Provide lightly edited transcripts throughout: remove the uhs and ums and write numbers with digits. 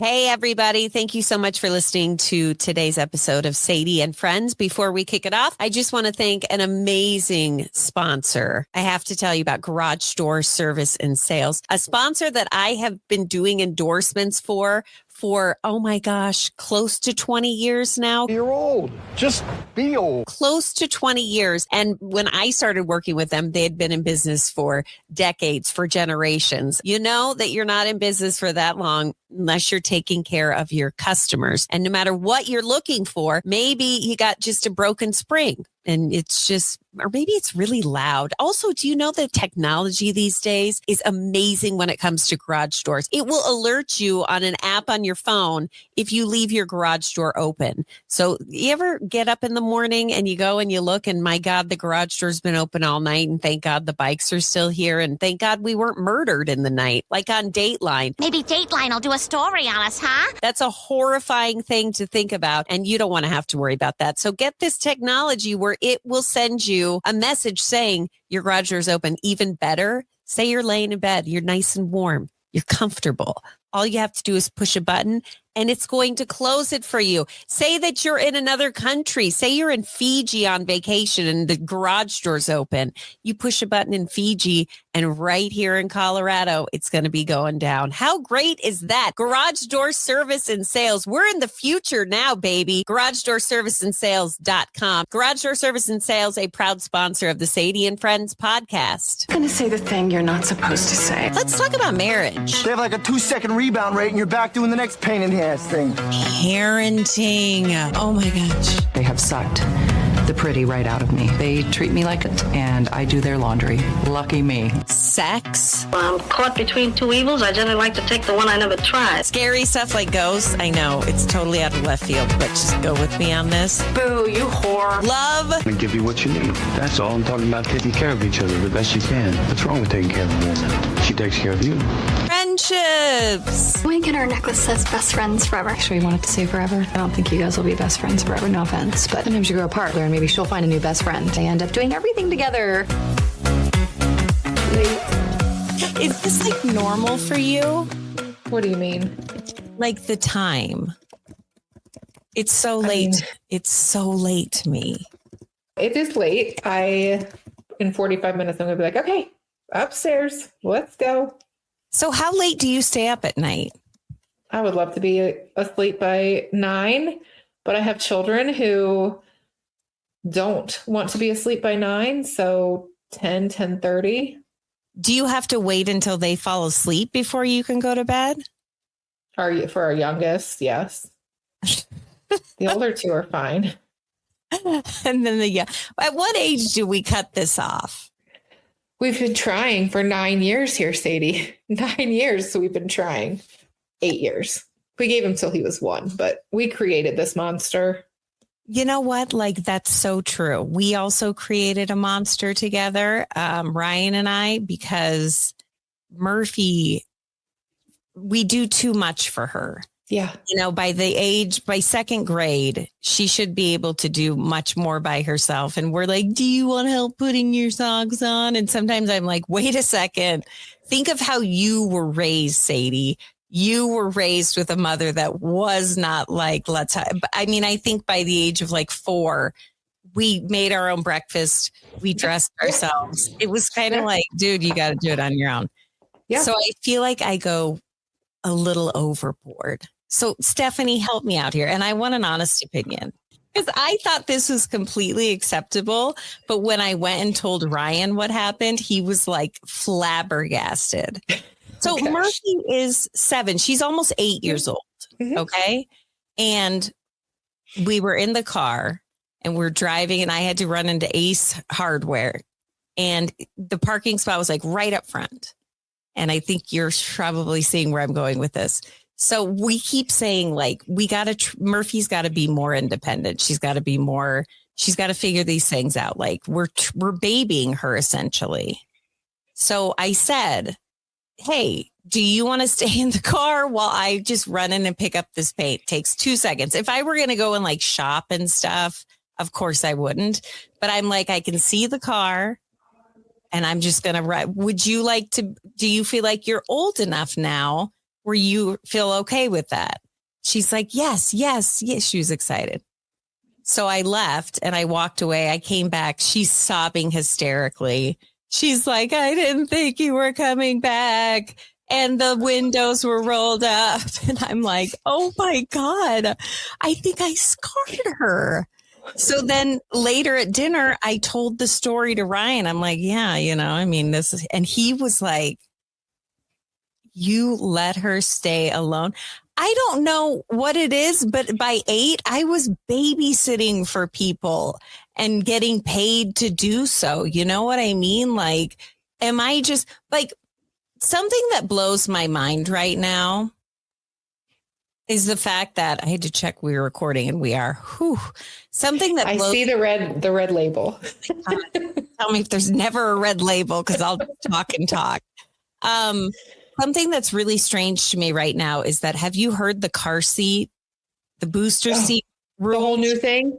Hey, everybody. Thank you so much for listening to today's episode of Sadie and Friends. Before we kick it off, I just want to thank an amazing sponsor. I have to tell you about Garage Door Service and Sales, a sponsor that I have been doing endorsements for, oh my gosh, close to 20 years now. You're old. Just be old. Close to 20 years. And when I started working with them, they had been in business for decades, for generations. You know that you're not in business for that long unless you're taking care of your customers. And no matter what you're looking for, maybe you got just a broken spring and it's just, or maybe it's really loud. Also, do you know that technology these days is amazing when it comes to garage doors? It will alert you on an app on your phone if you leave your garage door open. So you ever get up in the morning and you go and you look and my God, the garage door's been open all night and thank God the bikes are still here and thank God we weren't murdered in the night, like on Dateline. Maybe Dateline will do a story on us, huh? That's a horrifying thing to think about and you don't want to have to worry about that. So get this technology where it will send you a message saying your garage door is open. Even better, say you're laying in bed, you're nice and warm, you're comfortable. All you have to do is push a button and it's going to close it for you. Say that you're in another country. Say you're in Fiji on vacation and the garage door's open. You push a button in Fiji and right here in Colorado, it's going to be going down. How great is that? Garage Door Service and Sales. We're in the future now, baby. GarageDoorServiceandSales.com. Garage Door Service and Sales, a proud sponsor of the Sadie and Friends podcast. I'm going to say the thing you're not supposed to say. Let's talk about marriage. They have like a 2-second rebound rate and you're back doing the next pain in the ass thing. Parenting. Oh my gosh. They have sucked the pretty right out of me. They treat me like it, and I do their laundry. Lucky me. Sex. I'm caught between two evils. I generally like to take the one I never tried. Scary stuff like ghosts. I know it's totally out of left field, but just go with me on this. Boo, you whore. Love. And give you what you need. That's all. I'm talking about taking care of each other the best you can. What's wrong with taking care of a woman? She takes care of you. Friendships. We get our necklace says best friends forever. Actually, you want it to say forever? I don't think you guys will be best friends forever, no offense. But sometimes you grow apart, and maybe she'll find a new best friend. They end up doing everything together. Is this like normal for you? What do you mean? Like the time. It's so late. It's so late to me. It is late. In 45 minutes, I'm going to be like, okay, upstairs. Let's go. So how late do you stay up at night? I would love to be asleep by 9, but I have children who don't want to be asleep by 9. So 10:30. Do you have to wait until they fall asleep before you can go to bed? For our youngest, yes. The older two are fine. And then at what age do we cut this off? We've been trying for 9 years here, Sadie. 9 years. So we've been trying. 8 years. We gave him till he was 1, but we created this monster. You know what? Like, that's so true. We also created a monster together, Ryan and I, because Murphy, we do too much for her. Yeah. You know, by second grade, she should be able to do much more by herself. And we're like, do you want help putting your socks on? And sometimes I'm like, wait a second. Think of how you were raised, Sadie. You were raised with a mother that was not like, I think by the age of like 4, we made our own breakfast. We dressed ourselves. It was kind of like, dude, you got to do it on your own. Yeah. So I feel like I go a little overboard. So Stephanie, help me out here. And I want an honest opinion because I thought this was completely acceptable. But when I went and told Ryan what happened, he was like flabbergasted. So Murphy is 7. She's almost 8 years old. Mm-hmm. Okay. And we were in the car and we're driving and I had to run into Ace Hardware and the parking spot was like right up front. And I think you're probably seeing where I'm going with this. So we keep saying like, Murphy's got to be more independent. She's got to figure these things out. Like we're babying her essentially. So I said, hey, do you want to stay in the car while I just run in and pick up this paint? It takes 2 seconds. If I were going to go and like shop and stuff, of course I wouldn't. But I'm like, I can see the car and I'm just going to run. Do you feel like you're old enough now Were you feel okay with that? She's like, yes. She was excited. So I left and I walked away. I came back. She's sobbing hysterically. She's like, I didn't think you were coming back. And the windows were rolled up. And I'm like, oh my God, I think I scarred her. So then later at dinner, I told the story to Ryan. I'm like, yeah, this is, and he was like, you let her stay alone. I don't know what it is, but by 8, I was babysitting for people and getting paid to do so. You know what I mean? Like, am I just like, something that blows my mind right now is the fact that I had to check we were recording and we are. Something that I see the red label. Tell me if there's never a red label because I'll talk and talk. Something that's really strange to me right now is that, have you heard the car seat, the booster seat rule? The whole new thing?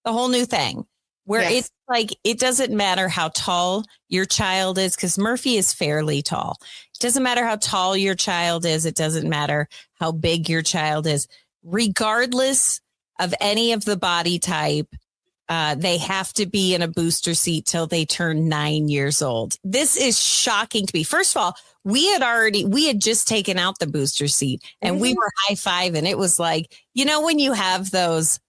The whole new thing where Yes. it's like, it doesn't matter how tall your child is, because Murphy is fairly tall. It doesn't matter how tall your child is. It doesn't matter how big your child is. Regardless of any of the body type, they have to be in a booster seat till they turn 9 years old. This is shocking to me. First of all, we had just taken out the booster seat and we were high-fiving. It was like, when you have those,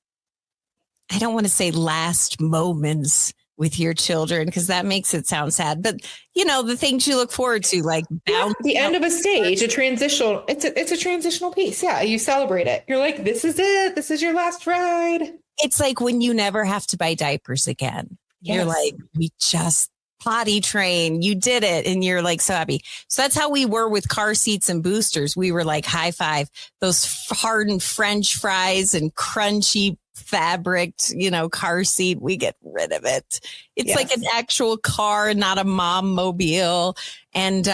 I don't want to say last moments with your children because that makes it sound sad, but the things you look forward to, like the end of a stage, a transitional. It's a transitional piece. Yeah, you celebrate it. You're like, this is it. This is your last ride. It's like when you never have to buy diapers again. Yes. You're like, we just potty train. You did it. And you're like so happy. So that's how we were with car seats and boosters. We were like high five, those hardened French fries and crunchy fabric, car seat. We get rid of it. It's like an actual car, not a mom mobile. And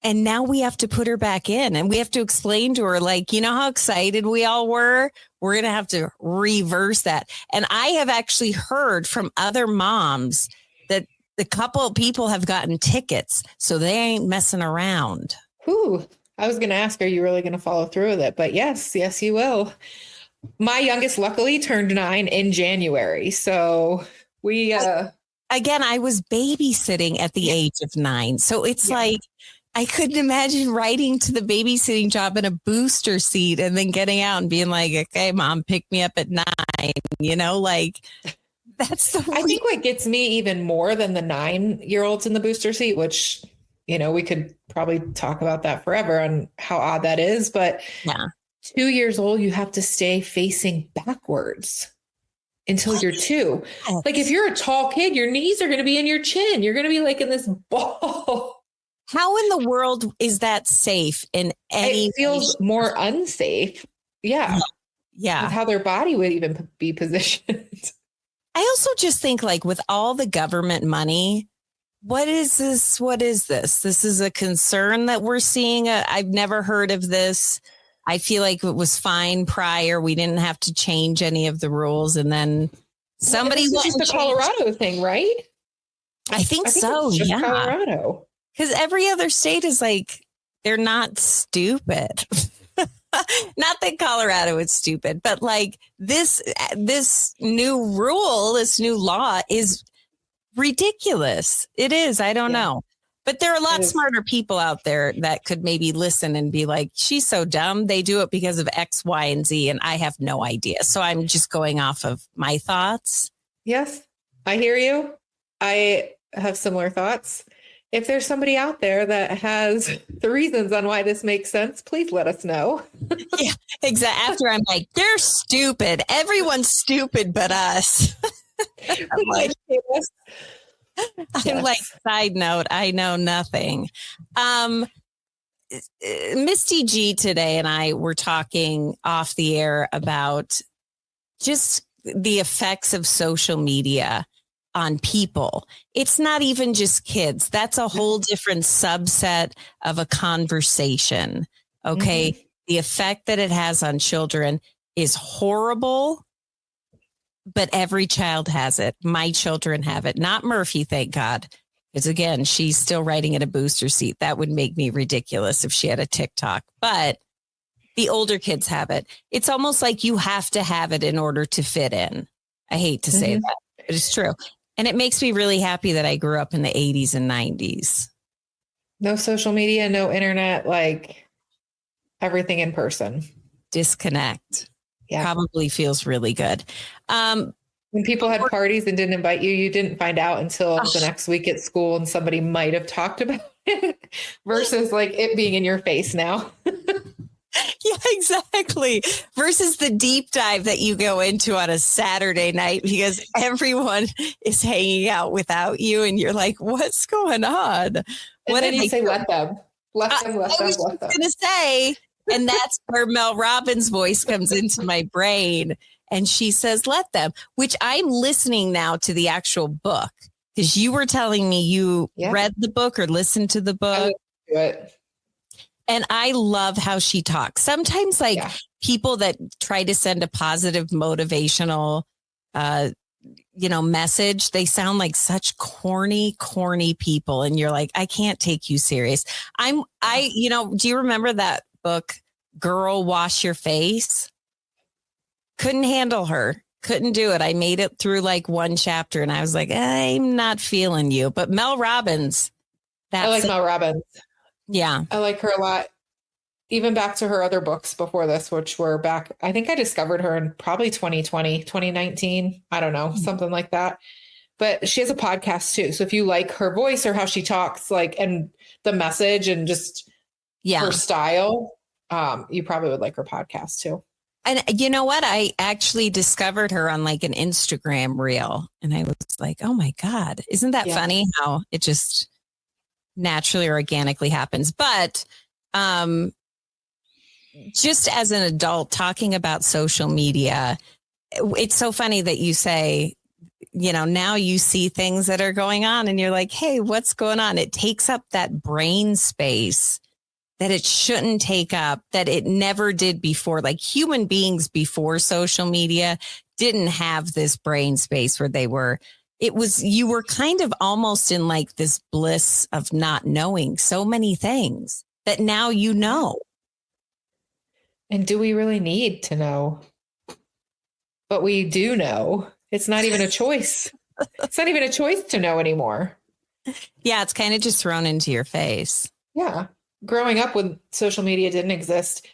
now we have to put her back in and we have to explain to her, like, how excited we all were. We're going to have to reverse that. And I have actually heard from other moms that a couple of people have gotten tickets, so they ain't messing around. Ooh, I was going to ask, are you really going to follow through with it? But yes, you will. My youngest luckily turned 9 in January. So we, again, I was babysitting at the age of 9. So it's like, I couldn't imagine riding to the babysitting job in a booster seat and then getting out and being like, okay, mom, pick me up at 9, that's the I think what gets me even more than the 9-year-olds in the booster seat, which, we could probably talk about that forever on how odd that is. But 2 years old, you have to stay facing backwards until you're 2. Like if you're a tall kid, your knees are going to be in your chin. You're going to be like in this ball. How in the world is that safe in any? It feels more unsafe. Yeah. With how their body would even be positioned. I also just think, like, with all the government money, what is this? What is this? This is a concern that we're seeing. I've never heard of this. I feel like it was fine prior. We didn't have to change any of the rules. And then somebody this is just the Colorado thing, right? I think so. It's just yeah. Colorado. Because every other state is like, they're not stupid. Not that Colorado is stupid, but like this new rule, this new law is ridiculous. It is. I don't know. But there are a lot smarter people out there that could maybe listen and be like, she's so dumb. They do it because of X, Y, and Z. And I have no idea. So I'm just going off of my thoughts. Yes, I hear you. I have similar thoughts. If there's somebody out there that has the reasons on why this makes sense, please let us know. Yeah, exactly. After I'm like, they're stupid. Everyone's stupid but us. I'm like, side note, I know nothing. Misty G today and I were talking off the air about just the effects of social media on people. It's not even just kids. That's a whole different subset of a conversation. Okay. Mm-hmm. The effect that it has on children is horrible, but every child has it. My children have it. Not Murphy, thank God, It's again, she's still riding in a booster seat. That would make me ridiculous if she had a TikTok, but the older kids have it. It's almost like you have to have it in order to fit in. I hate to say that, but it's true. And it makes me really happy that I grew up in the 80s and 90s. No social media, no internet, like everything in person. Disconnect. Yeah. Probably feels really good. When people had parties and didn't invite you, you didn't find out until the next week at school and somebody might have talked about it versus like it being in your face now. Yeah, exactly. Versus the deep dive that you go into on a Saturday night because everyone is hanging out without you and you're like, what's going on? What did you say? Let them. Let them. I was just going to say, and that's where Mel Robbins' voice comes into my brain. And she says, let them, which I'm listening now to the actual book because you were telling me you read the book or listened to the book. I listened to it. And I love how she talks. Sometimes people that try to send a positive motivational, message, they sound like such corny people. And you're like, I can't take you serious. Do you remember that book, Girl, Wash Your Face? Couldn't handle her. Couldn't do it. I made it through like one chapter and I was like, I'm not feeling you. But Mel Robbins. I like Mel Robbins. Yeah. I like her a lot. Even back to her other books before this, which were back, I think I discovered her in probably 2020, 2019. I don't know, something like that. But she has a podcast too. So if you like her voice or how she talks, like, and the message and just her style, you probably would like her podcast too. And you know what? I actually discovered her on like an Instagram reel. And I was like, oh my God, isn't that funny how it just naturally or organically happens? But just as an adult talking about social media, it's so funny that you say, now you see things that are going on and you're like, hey, what's going on? It takes up that brain space that it shouldn't take up, that it never did before. Like human beings before social media didn't have this brain space where you were kind of almost in like this bliss of not knowing so many things that now you know. And do we really need to know? But we do know. It's not even a choice. It's not even a choice to know anymore. Yeah, it's kind of just thrown into your face. Yeah. Growing up when social media didn't exist,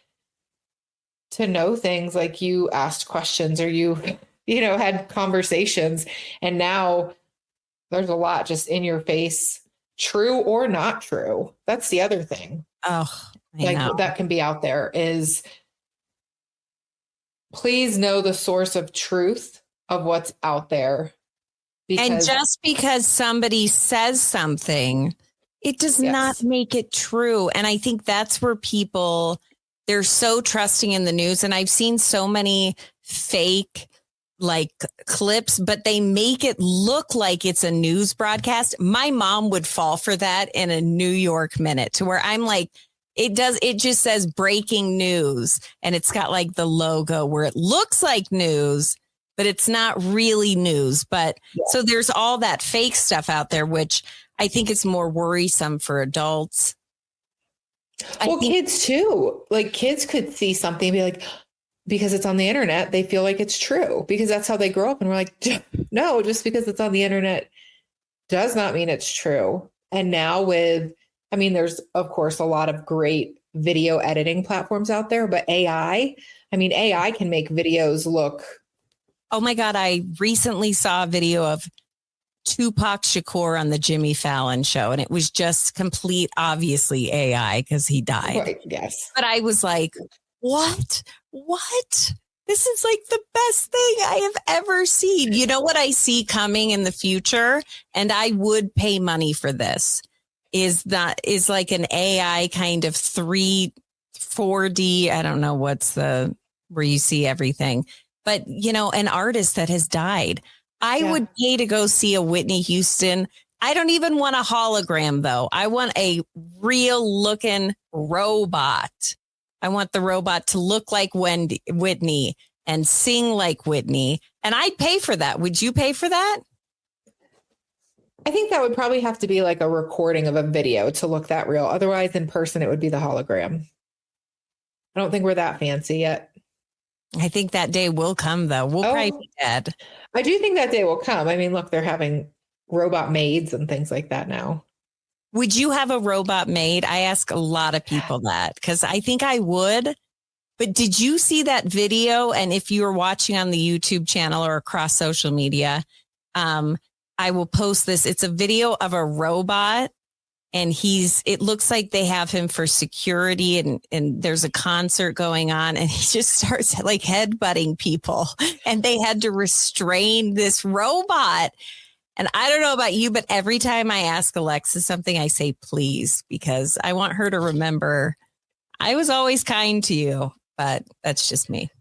to know things like you asked questions or you had conversations. And now there's a lot just in your face, true or not true. That's the other thing. Oh, I know. That can be out there is please know the source of truth of what's out there. And just because somebody says something, it does not make it true. And I think that's where people, they're so trusting in the news. And I've seen so many fake clips, but they make it look like it's a news broadcast. My mom would fall for that in a New York minute to where I'm like, it just says breaking news. And it's got like the logo where it looks like news, but it's not really news. But so there's all that fake stuff out there, which I think it's more worrisome for adults. Kids too. Like kids could see something and be like, because it's on the internet, they feel like it's true because that's how they grow up. And we're like, no, just because it's on the internet does not mean it's true. And now there's of course a lot of great video editing platforms out there, but AI can make videos look. Oh my God. I recently saw a video of Tupac Shakur on the Jimmy Fallon show, and it was just complete, obviously AI because he died. Right, yes. But I was like, what? This is like the best thing I have ever seen. You know what I see coming in the future? And I would pay money for this is like an AI kind of 4D. I don't know where you see everything, but an artist that has died. I would pay to go see a Whitney Houston. I don't even want a hologram though. I want a real looking robot. I want the robot to look like Whitney and sing like Whitney. And I'd pay for that. Would you pay for that? I think that would probably have to be like a recording of a video to look that real. Otherwise, in person, it would be the hologram. I don't think we're that fancy yet. I think that day will come, though. We'll probably be dead. I do think that day will come. I mean, look, they're having robot maids and things like that now. Would you have a robot maid? I ask a lot of people that because I think I would. But did you see that video? And if you were watching on the YouTube channel or across social media, I will post this. It's a video of a robot and it looks like they have him for security and there's a concert going on and he just starts like headbutting people and they had to restrain this robot. And I don't know about you, but every time I ask Alexa something, I say, please, because I want her to remember I was always kind to you, but that's just me.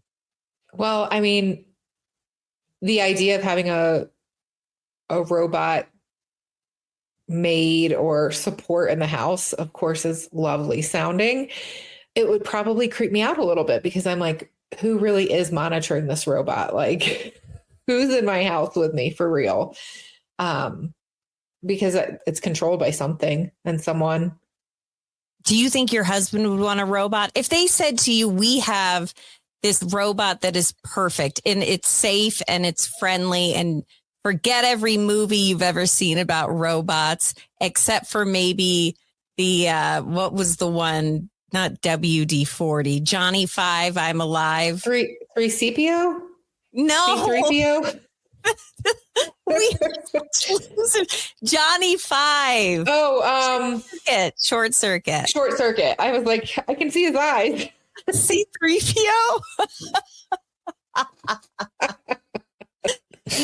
Well, I mean, the idea of having a robot maid or support in the house, of course, is lovely sounding. It would probably creep me out a little bit because I'm like, who really is monitoring this robot? Like, who's in my house with me for real? Because it's controlled by something and someone. Do you think your husband would want a robot? If they said to you, we have this robot that is perfect and it's safe and it's friendly and forget every movie you've ever seen about robots, except for maybe the, what was the one? Not WD-40, Johnny 5, I'm Alive. 3CPO? No. C3PO? Johnny 5. Oh, Short circuit. Short circuit. I was like, I can see his eyes. C3PO.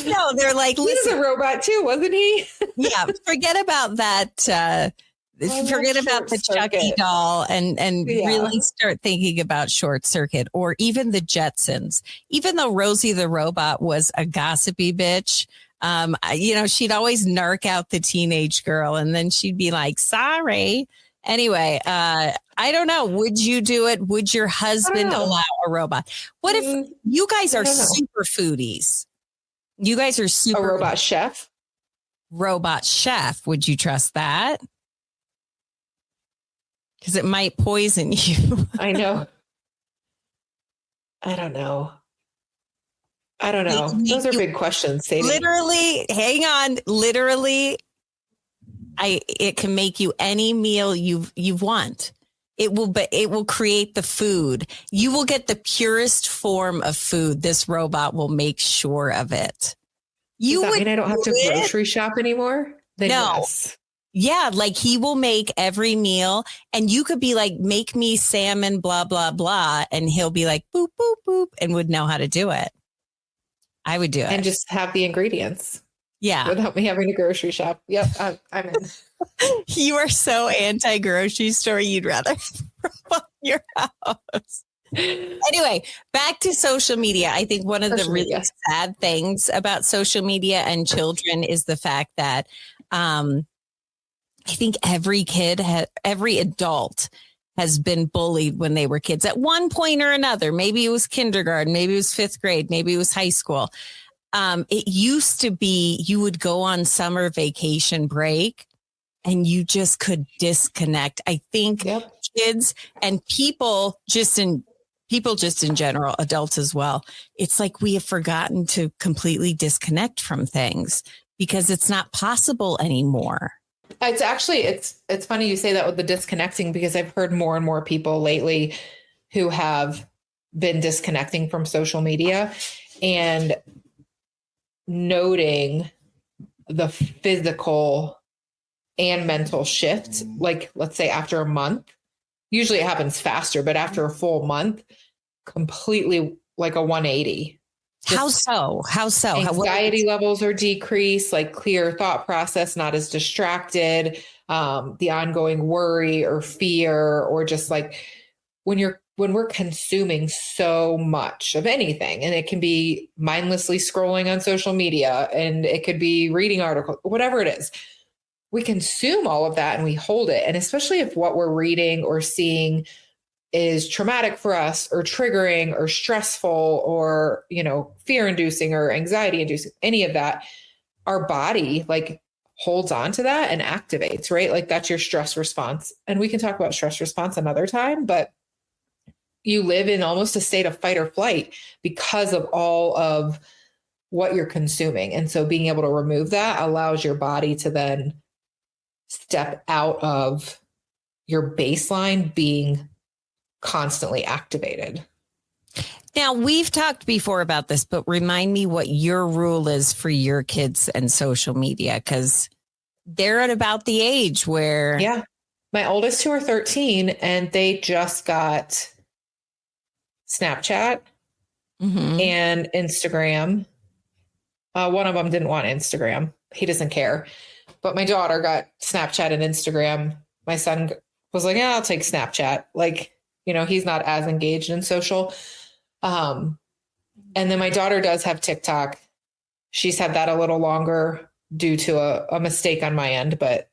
No, they're like, he was a robot too, wasn't he? Yeah, forget about that. Forget about the Chucky doll and really start thinking about Short Circuit or even the Jetsons. Even though Rosie the robot was a gossipy bitch, she'd always narc out the teenage girl and then she'd be like, sorry. Anyway, I don't know. Would you do it? Would your husband allow a robot? What if you guys are super foodies? You guys are super. A robot chef? Robot chef. Would you trust that? Because it might poison you. I know. I don't know. Those are big questions, Sadie. Literally, hang on. Literally, it can make you any meal you want. It will create the food. You will get the purest form of food. This robot will make sure of it. Does that mean I don't have to grocery shop anymore? Then no. Yes. Yeah, like he will make every meal and you could be like, make me salmon, blah, blah, blah. And he'll be like, boop, boop, boop, and would know how to do it. I would do it. And just have the ingredients. Yeah. Without me having to grocery shop. Yep. I'm in. You are so anti-grocery store. You'd rather have your house. Anyway, back to social media. I think one of the really sad things about social media and children is the fact that I think every adult has been bullied when they were kids at one point or another. Maybe it was kindergarten, maybe it was fifth grade, maybe it was high school. It used to be you would go on summer vacation break and you just could disconnect. I think kids and people just in general, adults as well. It's like we have forgotten to completely disconnect from things because it's not possible anymore. It's actually, it's funny you say that with the disconnecting because I've heard more and more people lately who have been disconnecting from social media and noting the physical and mental shift. Like, let's say after a month, usually it happens faster, but after a full month, completely like a 180. How so? Anxiety levels are decreased, like clear thought process, not as distracted, the ongoing worry or fear, or just like when we're consuming so much of anything, and it can be mindlessly scrolling on social media and it could be reading articles, whatever it is, we consume all of that and we hold it. And especially if what we're reading or seeing is traumatic for us or triggering or stressful or, fear inducing or anxiety inducing, any of that, our body like holds on to that and activates, right? Like that's your stress response. And we can talk about stress response another time, but you live in almost a state of fight or flight because of all of what you're consuming. And so being able to remove that allows your body to then step out of your baseline being constantly activated. Now, we've talked before about this, but remind me what your rule is for your kids and social media, because they're at about the age where... Yeah. My oldest two are 13 and they just got Snapchat and Instagram. One of them didn't want Instagram. He doesn't care. But my daughter got Snapchat and Instagram. My son was like, yeah, I'll take Snapchat. Like, you know, he's not as engaged in social. And then my daughter does have TikTok. She's had that a little longer due to a mistake on my end, but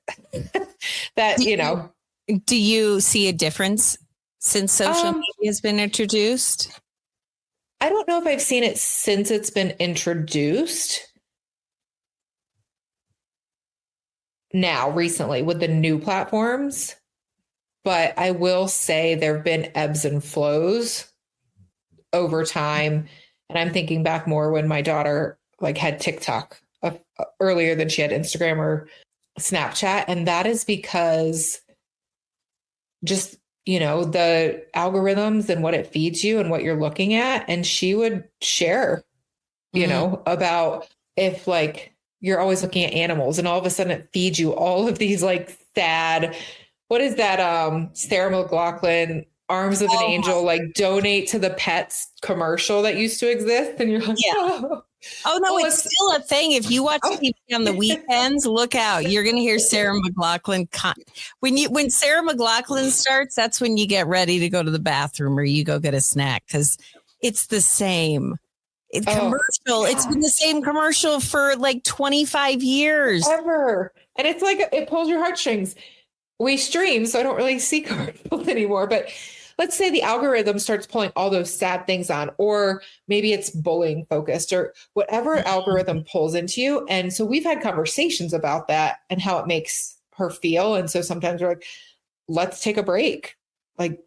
that, you know. Do you see a difference since social media has been introduced? I don't know if I've seen it since it's been introduced. Now, recently, with the new platforms. But I will say there have been ebbs and flows over time. And I'm thinking back more when my daughter like had TikTok earlier than she had Instagram or Snapchat. And that is because just, you know, the algorithms and what it feeds you and what you're looking at. And she would share, you know, about if like you're always looking at animals and all of a sudden it feeds you all of these like sad, what is that? Sarah McLachlan, Arms of an Angel, like donate to the pets commercial that used to exist. And you're like, oh no, it's still a thing. If you watch TV on the weekends, look out. You're going to hear Sarah McLachlan. When Sarah McLachlan starts, that's when you get ready to go to the bathroom or you go get a snack because it's the same. Commercial. It's been the same commercial for like 25 years. Ever. And it's like, it pulls your heartstrings. We stream, so I don't really see commercials anymore. But let's say the algorithm starts pulling all those sad things on, or maybe it's bullying focused or whatever algorithm pulls into you. And so we've had conversations about that and how it makes her feel. And so sometimes we're like, let's take a break, like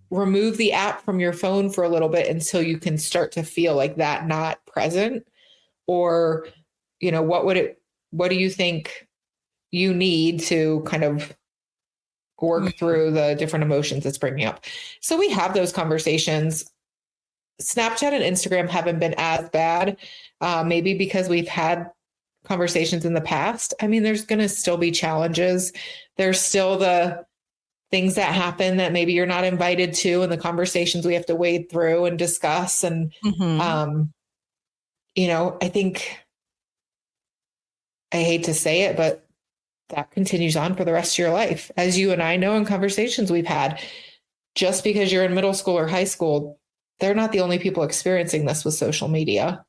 remove the app from your phone for a little bit until you can start to feel like that not present. Or, you know, what do you think you need to kind of work through the different emotions it's bringing up? So we have those conversations. Snapchat and Instagram haven't been as bad, maybe because we've had conversations in the past. I mean, there's going to still be challenges. There's still the things that happen that maybe you're not invited to, and the conversations we have to wade through and discuss. And, you know, I think, I hate to say it, but that continues on for the rest of your life. As you and I know in conversations we've had, just because you're in middle school or high school, they're not the only people experiencing this with social media.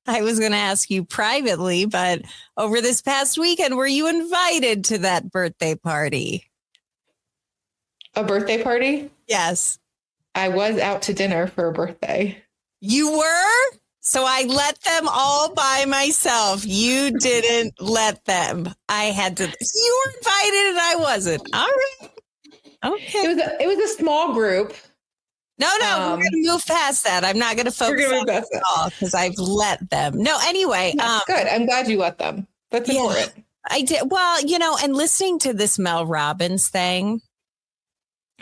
I was going to ask you privately, but over this past weekend, were you invited to that birthday party? A birthday party? Yes. I was out to dinner for a birthday. You were? So I let them all by myself. You didn't let them. I had to. You were invited and I wasn't. All right. Okay. It was a small group. No, we're going to move past that. I'm not going to focus on it at all because I've let them. No, anyway. Good. I'm glad you let them. That's important. I did. Well, you know, and listening to this Mel Robbins thing,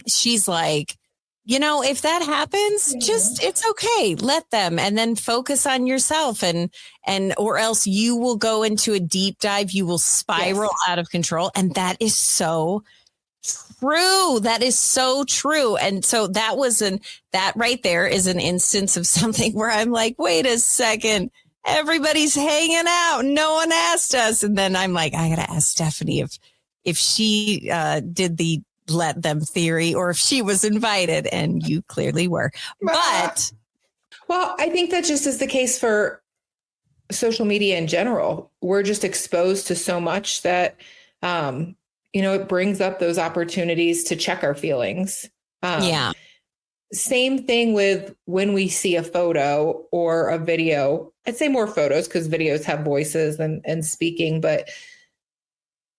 she's like, you know, if that happens, just it's okay. Let them, and then focus on yourself, and or else you will go into a deep dive. You will spiral out of control, and that is so true. That is so true. And so that right there is an instance of something where I'm like, wait a second, everybody's hanging out. No one asked us, and then I'm like, I gotta ask Stephanie if she did the let them theory or if she was invited, and you clearly were. But well, I think that just is the case for social media in general. We're just exposed to so much that you know, it brings up those opportunities to check our feelings. Same thing with when we see a photo or a video. I'd say more photos because videos have voices and speaking, but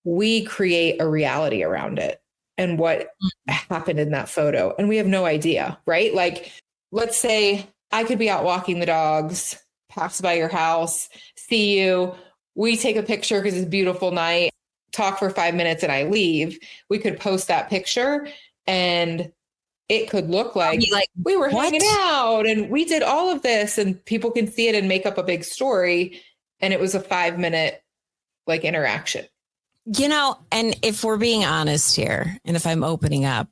we create a reality around it and what happened in that photo. And we have no idea, right? Like, let's say I could be out walking the dogs, pass by your house, see you. We take a picture because it's a beautiful night, talk for 5 minutes and I leave. We could post that picture and it could look like we were hanging out and we did all of this, and people can see it and make up a big story. And it was a 5-minute like interaction. You know, and if we're being honest here, and if I'm opening up,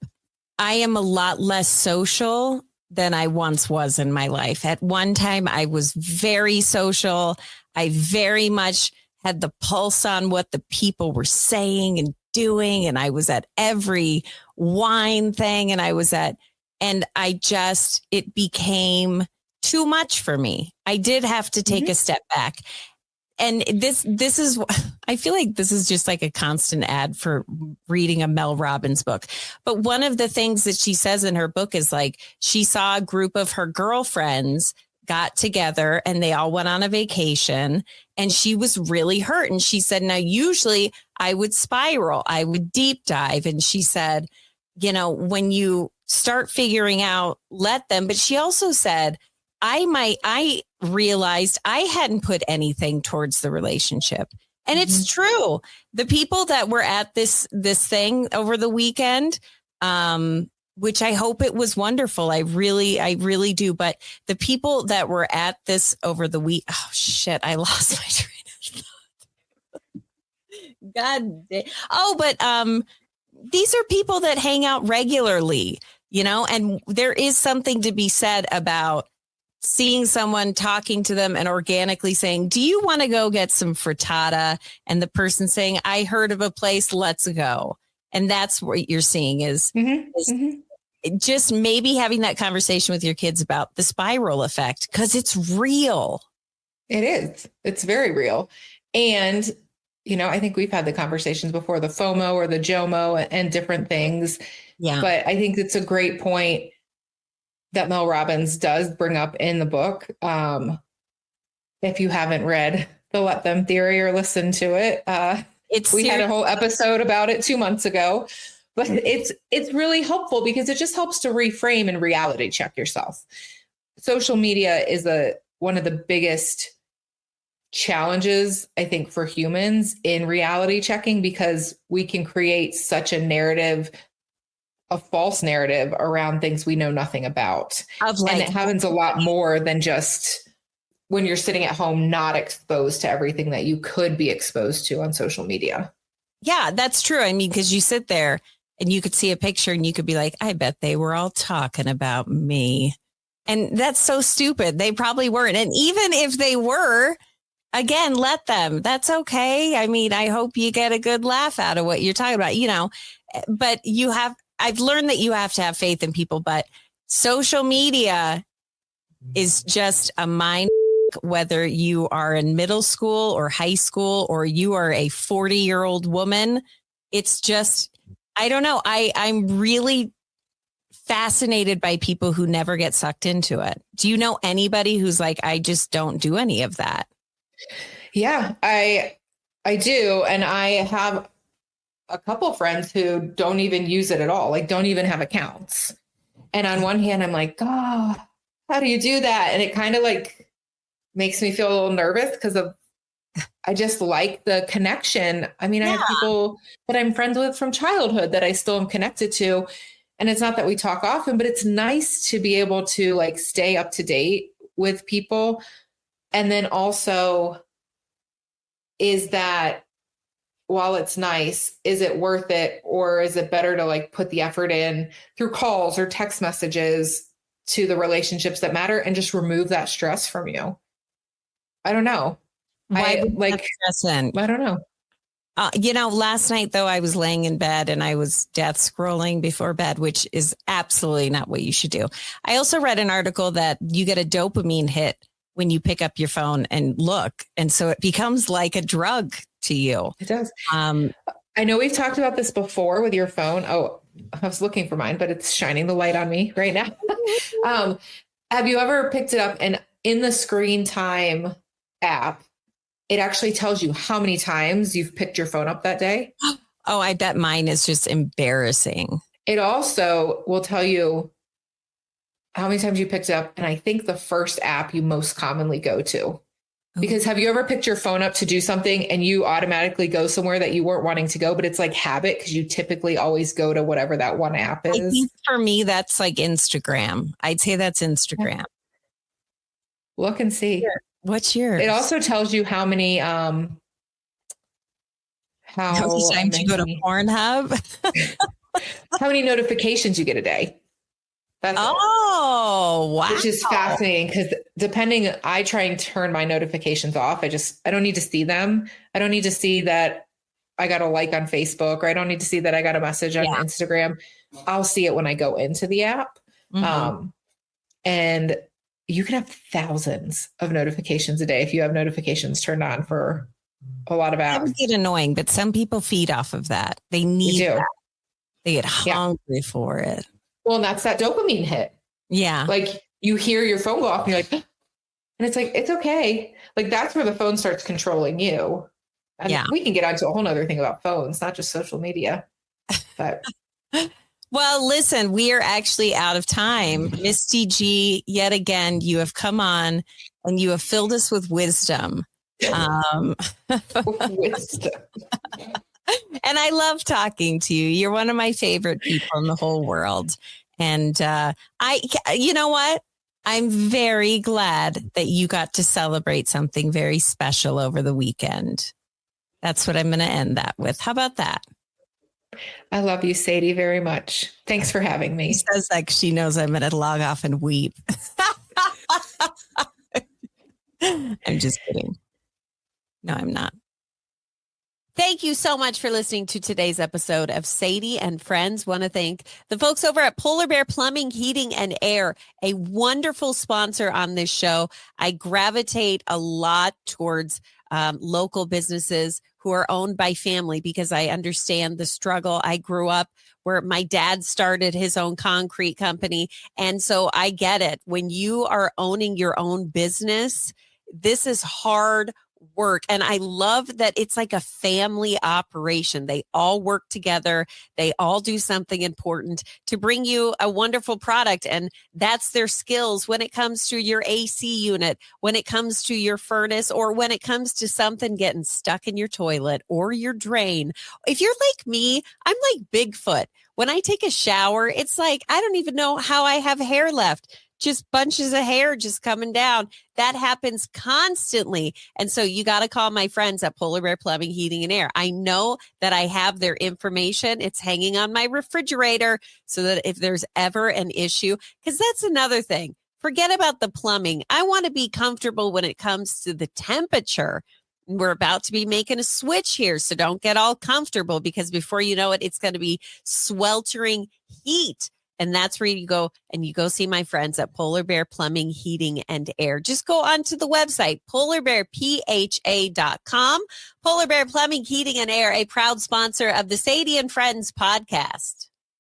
I am a lot less social than I once was in my life. At one time, I was very social. I very much had the pulse on what the people were saying and doing. And I was at every wine thing and it became too much for me. I did have to take a step back. And this is, I feel like this is just like a constant ad for reading a Mel Robbins book. But one of the things that she says in her book is like, she saw a group of her girlfriends got together and they all went on a vacation and she was really hurt. And she said, now, usually I would spiral, I would deep dive. And she said, you know, when you start figuring out, let them. But she also said, I realized I hadn't put anything towards the relationship. And it's true. The people that were at this thing over the weekend, which I hope it was wonderful. I really do. But the people that were at this over the week, oh shit, I lost my train of thought. God damn. Oh, but these are people that hang out regularly, you know, and there is something to be said about seeing someone, talking to them and organically saying, do you want to go get some frittata? And the person saying, I heard of a place, let's go. And that's what you're seeing is just maybe having that conversation with your kids about the spiral effect, because it's real. It is. It's very real. And, you know, I think we've had the conversations before, the FOMO or the JOMO and different things. Yeah. But I think it's a great point that Mel Robbins does bring up in the book. If you haven't read the Let Them Theory or listened to it, we had a whole episode about it 2 months ago, but it's really helpful because it just helps to reframe and reality check yourself. Social media is one of the biggest challenges, I think, for humans in reality checking, because we can create such a narrative, a false narrative around things we know nothing about. And it happens a lot more than just when you're sitting at home, not exposed to everything that you could be exposed to on social media. Yeah, that's true. I mean, because you sit there and you could see a picture and you could be like, I bet they were all talking about me. And that's so stupid. They probably weren't. And even if they were, again, let them. That's okay. I mean, I hope you get a good laugh out of what you're talking about, you know, but I've learned that you have to have faith in people, but social media is just a mind, whether you are in middle school or high school, or you are a 40-year-old woman. It's just, I don't know. I'm really fascinated by people who never get sucked into it. Do you know anybody who's like, I just don't do any of that? Yeah, I do. And I have a couple friends who don't even use it at all, like don't even have accounts. And on one hand, I'm like, oh, how do you do that? And it kind of like makes me feel a little nervous because I just like the connection. I mean, I have people that I'm friends with from childhood that I still am connected to. And it's not that we talk often, but it's nice to be able to like stay up to date with people. And then also, is that, while it's nice, is it worth it? Or is it better to like put the effort in through calls or text messages to the relationships that matter and just remove that stress from you? I don't know. I don't know. You know, last night, though, I was laying in bed and I was death scrolling before bed, which is absolutely not what you should do. I also read an article that you get a dopamine hit when you pick up your phone and look. And so it becomes like a drug to you. It does. I know we've talked about this before with your phone. Oh, I was looking for mine, but it's shining the light on me right now. Have you ever picked it up and in the screen time app, it actually tells you how many times you've picked your phone up that day. Oh, I bet mine is just embarrassing. It also will tell you how many times you picked it up. And I think the first app you most commonly go to. Because have you ever picked your phone up to do something and you automatically go somewhere that you weren't wanting to go, but it's like habit because you typically always go to whatever that one app is? I think for me, that's like Instagram. I'd say that's Instagram. Look and see. What's yours? It also tells you how many how many times you go to Pornhub? how many notifications you get a day. That's wow. Which is fascinating because I try and turn my notifications off. I don't need to see them. I don't need to see that I got a like on Facebook, or I don't need to see that I got a message on Instagram. I'll see it when I go into the app. And you can have thousands of notifications a day if you have notifications turned on for a lot of apps. That would get annoying, but some people feed off of that. They need that. They get hungry for it. Well, and that's that dopamine hit. Yeah. Like you hear your phone go off and you're like, and it's like, it's okay. Like that's where the phone starts controlling you. And we can get onto a whole nother thing about phones, not just social media. But well, listen, we are actually out of time. Misty G, yet again, you have come on and you have filled us with wisdom. Wisdom. And I love talking to you. You're one of my favorite people in the whole world. And you know what? I'm very glad that you got to celebrate something very special over the weekend. That's what I'm going to end that with. How about that? I love you, Sadie, very much. Thanks for having me. She says like she knows I'm going to log off and weep. I'm just kidding. No, I'm not. Thank you so much for listening to today's episode of Sadie and Friends. Want to thank the folks over at Polar Bear Plumbing, Heating, and Air, a wonderful sponsor on this show. I gravitate a lot towards local businesses who are owned by family because I understand the struggle. I grew up where my dad started his own concrete company. And so I get it. When you are owning your own business, this is hard work. And I love that it's like a family operation. They all work together. They all do something important to bring you a wonderful product. And that's their skills when it comes to your AC unit, when it comes to your furnace, or when it comes to something getting stuck in your toilet or your drain. If you're like me, I'm like Bigfoot. When I take a shower, it's like, I don't even know how I have hair left. Just bunches of hair just coming down. That happens constantly. And so you got to call my friends at Polar Bear Plumbing, Heating, and Air. I know that I have their information. It's hanging on my refrigerator so that if there's ever an issue, because that's another thing. Forget about the plumbing. I want to be comfortable when it comes to the temperature. We're about to be making a switch here, so don't get all comfortable because before you know it, it's going to be sweltering heat. And that's where you go and you go see my friends at Polar Bear Plumbing, Heating, and Air. Just go onto the website, polarbearpha.com. Polar Bear Plumbing, Heating, and Air, a proud sponsor of the Sadie and Friends podcast.